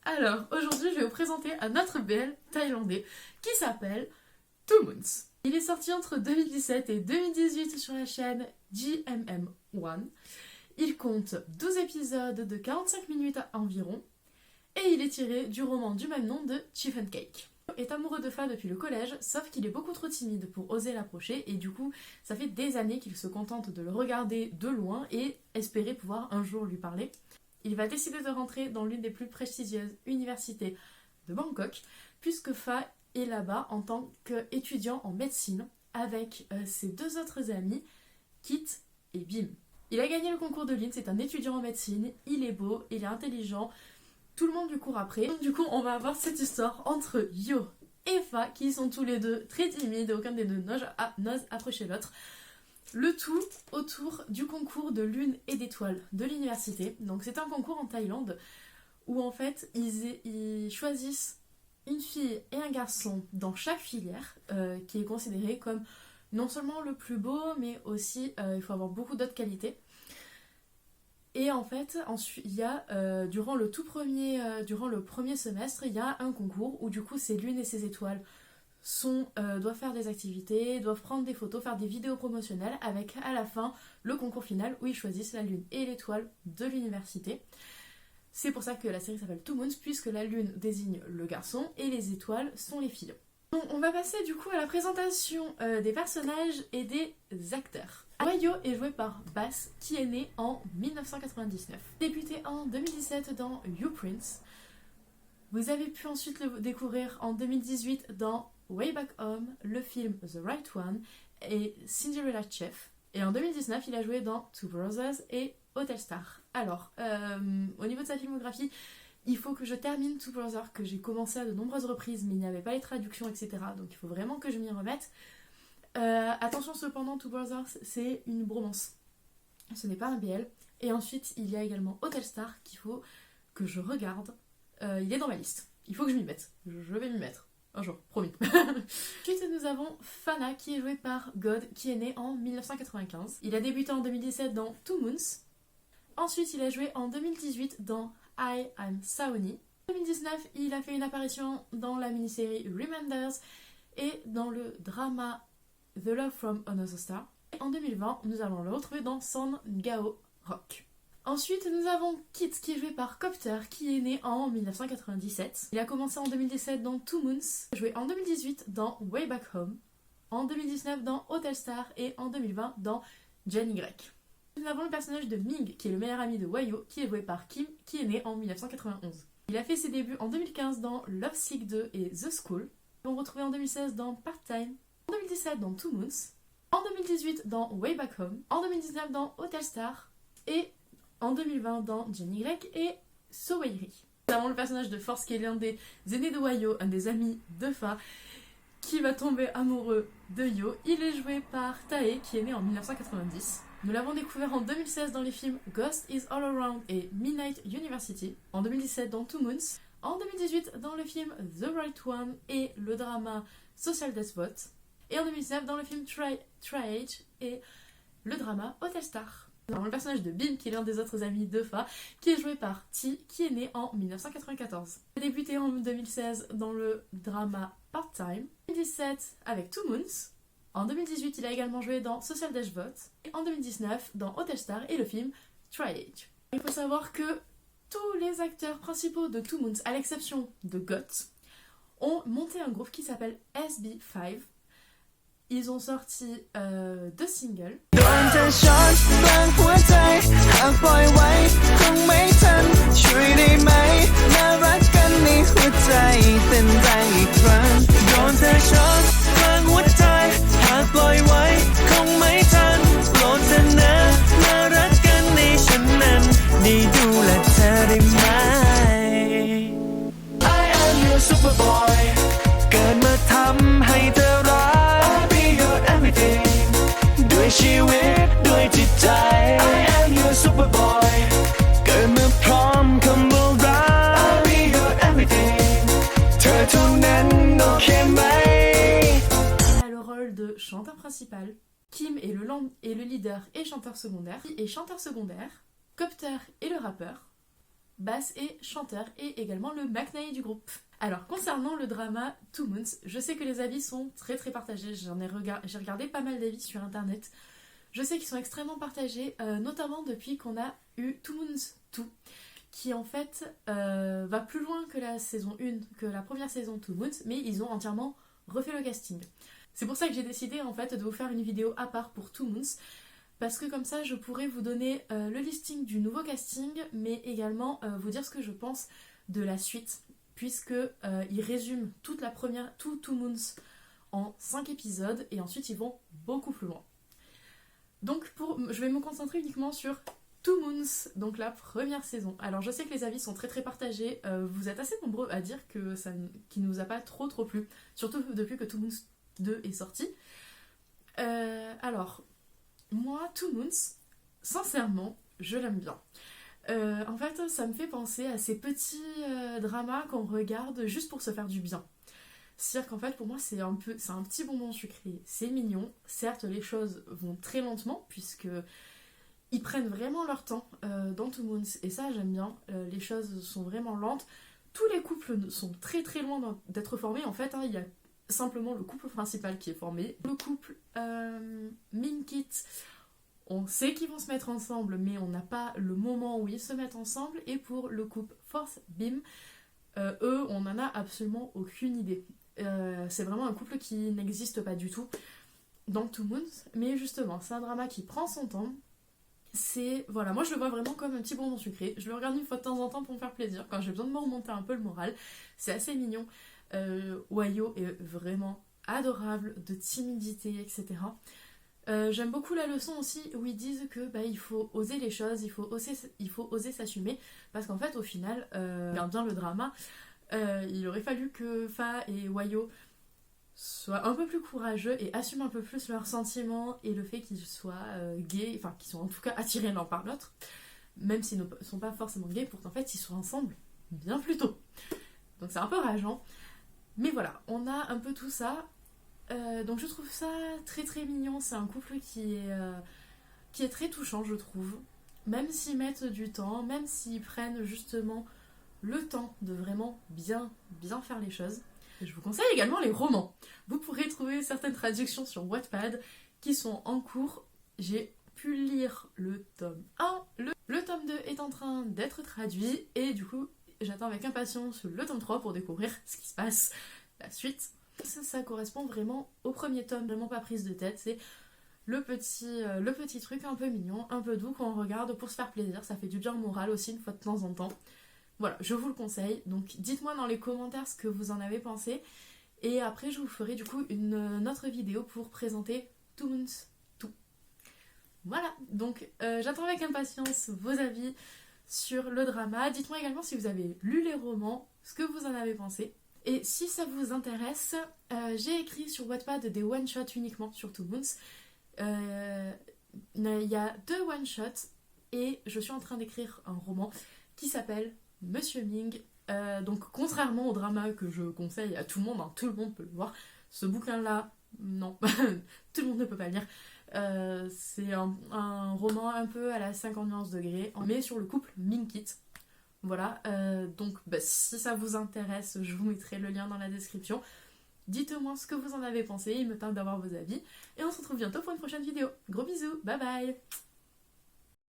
Alors, aujourd'hui, je vais vous présenter un autre BL thaïlandais qui s'appelle Two Moons. Il est sorti entre 2017 et 2018 sur la chaîne GMM1. Il compte 12 épisodes de 45 minutes environ et il est tiré du roman du même nom de Chiffon Cake. Il est amoureux de Fa depuis le collège, sauf qu'il est beaucoup trop timide pour oser l'approcher et du coup, ça fait des années qu'il se contente de le regarder de loin et espérer pouvoir un jour lui parler. Il va décider de rentrer dans l'une des plus prestigieuses universités de Bangkok, puisque Fa est là-bas en tant qu'étudiant en médecine avec ses deux autres amis, Kit et Bim. Il a gagné le concours de l'IN, c'est un étudiant en médecine, il est beau, il est intelligent, tout le monde lui court après. Donc, du coup, on va avoir cette histoire entre Yo et Fa, qui sont tous les deux très timides, aucun des deux n'ose approcher l'autre. Le tout autour du concours de lune et d'étoiles de l'université. Donc c'est un concours en Thaïlande où en fait ils choisissent une fille et un garçon dans chaque filière qui est considéré comme non seulement le plus beau mais aussi il faut avoir beaucoup d'autres qualités. Et en fait ensuite il y a durant le premier semestre il y a un concours où du coup ces lunes et ces étoiles doivent faire des activités, doivent prendre des photos, faire des vidéos promotionnelles avec à la fin le concours final où ils choisissent la lune et l'étoile de l'université. C'est pour ça que la série s'appelle Two Moons puisque la lune désigne le garçon et les étoiles sont les filles. Donc, on va passer du coup à la présentation des personnages et des acteurs. Wayo est joué par Bass qui est né en 1999. Débuté en 2017 dans You Prince. Vous avez pu ensuite le découvrir en 2018 dans Way Back Home, le film The Right One et Cinderella Chef. Et en 2019, il a joué dans Two Brothers et Hotel Star. Alors, au niveau de sa filmographie, il faut que je termine Two Brothers, que j'ai commencé à de nombreuses reprises, mais il n'y avait pas les traductions, etc. Donc il faut vraiment que je m'y remette. Attention cependant, Two Brothers, c'est une bromance. Ce n'est pas un BL. Et ensuite, il y a également Hotel Star qu'il faut que je regarde. Il est dans ma liste. Il faut que je m'y mette. Je vais m'y mettre. Un jour, promis. Ensuite, nous avons Fana qui est joué par God qui est né en 1995. Il a débuté en 2017 dans Two Moons. Ensuite, il a joué en 2018 dans I Am Saoni. En 2019, il a fait une apparition dans la mini-série Reminders et dans le drama The Love from Another Star. Et en 2020, nous allons le retrouver dans San Gao Rock. Ensuite, nous avons Kit qui est joué par Copter qui est né en 1997. Il a commencé en 2017 dans Two Moons, joué en 2018 dans Way Back Home, en 2019 dans Hotel Star et en 2020 dans Jenny Grek. Nous avons le personnage de Ming qui est le meilleur ami de Wayo qui est joué par Kim qui est né en 1991. Il a fait ses débuts en 2015 dans Love Sick 2 et The School. On l'a retrouvé en 2016 dans Part-Time, en 2017 dans Two Moons, en 2018 dans Way Back Home, en 2019 dans Hotel Star et en 2020 dans Jenny Grek et Soweiri. Nous avons le personnage de Force qui est l'un des aînés de Wayo, un des amis de Fa, qui va tomber amoureux de Yo. Il est joué par Tae qui est né en 1990. Nous l'avons découvert en 2016 dans les films Ghost is All Around et Midnight University, en 2017 dans Two Moons, en 2018 dans le film The Right One et le drama Social Death Vote, et en 2019 dans le film Tri-Age et le drama Hotel Star. Nous avons le personnage de Bim qui est l'un des autres amis de Fa qui est joué par T qui est né en 1994. Il a débuté en 2016 dans le drama Part-Time, en 2017 avec Two Moons, en 2018 il a également joué dans Social Death Vote et en 2019 dans Hotel Star et le film Tri-Age. Il faut savoir que tous les acteurs principaux de Two Moons, à l'exception de Got, ont monté un groupe qui s'appelle SB5. Ils ont sorti 2 singles. Chanteur principal, Kim est le leader et chanteur secondaire, et chanteur secondaire, Copter est le rappeur, basse et chanteur, et également le McNay du groupe. Alors, concernant le drama Two Moons, je sais que les avis sont très partagés, j'ai regardé pas mal d'avis sur internet. Je sais qu'ils sont extrêmement partagés, notamment depuis qu'on a eu Two Moons 2, qui en fait va plus loin que la saison 1, que la première saison Two Moons, mais ils ont entièrement refait le casting. C'est pour ça que j'ai décidé en fait de vous faire une vidéo à part pour Two Moons, parce que comme ça je pourrais vous donner le listing du nouveau casting, mais également vous dire ce que je pense de la suite, puisque ils résument toute la première, tout Two Moons en 5 épisodes, et ensuite ils vont beaucoup plus loin. Donc je vais me concentrer uniquement sur Two Moons, donc la première saison. Alors je sais que les avis sont très partagés, vous êtes assez nombreux à dire que qu'il nous a pas trop plu, surtout depuis que Two Moons 2 est sorti. Alors, moi, Two Moons, sincèrement, je l'aime bien. En fait, ça me fait penser à ces petits dramas qu'on regarde juste pour se faire du bien. C'est-à-dire qu'en fait, pour moi, c'est un petit bonbon sucré. C'est mignon. Certes, les choses vont très lentement, puisque ils prennent vraiment leur temps dans Two Moons. Et ça, j'aime bien. Les choses sont vraiment lentes. Tous les couples sont très loin d'être formés. En fait, il y a simplement le couple principal qui est formé. Le couple Min-Kit, on sait qu'ils vont se mettre ensemble, mais on n'a pas le moment où ils se mettent ensemble. Et pour le couple Force Bim, eux, on n'en a absolument aucune idée. C'est vraiment un couple qui n'existe pas du tout dans Two Moons, mais justement, c'est un drama qui prend son temps. Voilà, moi je le vois vraiment comme un petit bonbon sucré. Je le regarde une fois de temps en temps pour me faire plaisir, quand j'ai besoin de me remonter un peu le moral. C'est assez mignon. Wayo est vraiment adorable, de timidité, etc. J'aime beaucoup la leçon aussi où ils disent que il faut oser les choses, il faut oser s'assumer, parce qu'en fait au final, regarde bien le drama, il aurait fallu que Fa et Wayo soient un peu plus courageux et assument un peu plus leurs sentiments et le fait qu'ils soient gays, enfin qu'ils sont en tout cas attirés l'un par l'autre, même s'ils ne sont pas forcément gays, pour qu'en fait ils soient ensemble bien plus tôt. Donc c'est un peu rageant. Mais voilà, on a un peu tout ça. Donc je trouve ça très mignon. C'est un couple qui est très touchant, je trouve. Même s'ils mettent du temps, même s'ils prennent justement le temps de vraiment bien faire les choses. Et je vous conseille également les romans. Vous pourrez trouver certaines traductions sur Wattpad qui sont en cours. J'ai pu lire le tome 1. Le tome 2 est en train d'être traduit. Et du coup, j'attends avec impatience le tome 3 pour découvrir ce qui se passe, la suite. Ça correspond vraiment au premier tome, vraiment pas prise de tête. C'est le petit truc un peu mignon, un peu doux qu'on regarde pour se faire plaisir. Ça fait du bien au moral aussi une fois de temps en temps. Voilà, je vous le conseille. Donc dites-moi dans les commentaires ce que vous en avez pensé. Et après je vous ferai du coup une autre vidéo pour présenter Two Moons 2. Voilà, donc j'attends avec impatience vos avis sur le drama. Dites-moi également si vous avez lu les romans, ce que vous en avez pensé. Et si ça vous intéresse, j'ai écrit sur Wattpad des one-shots uniquement sur Two Moons. Il y a 2 one-shots et je suis en train d'écrire un roman qui s'appelle Monsieur Ming. Donc contrairement au drama que je conseille à tout le monde, hein, tout le monde peut le voir, ce bouquin-là, non, tout le monde ne peut pas le lire. C'est un roman un peu à la 50 nuances degrés, mais sur le couple Min-Kit. Voilà, donc si ça vous intéresse, je vous mettrai le lien dans la description. Dites-moi ce que vous en avez pensé, il me tente d'avoir vos avis. Et on se retrouve bientôt pour une prochaine vidéo. Gros bisous, bye bye!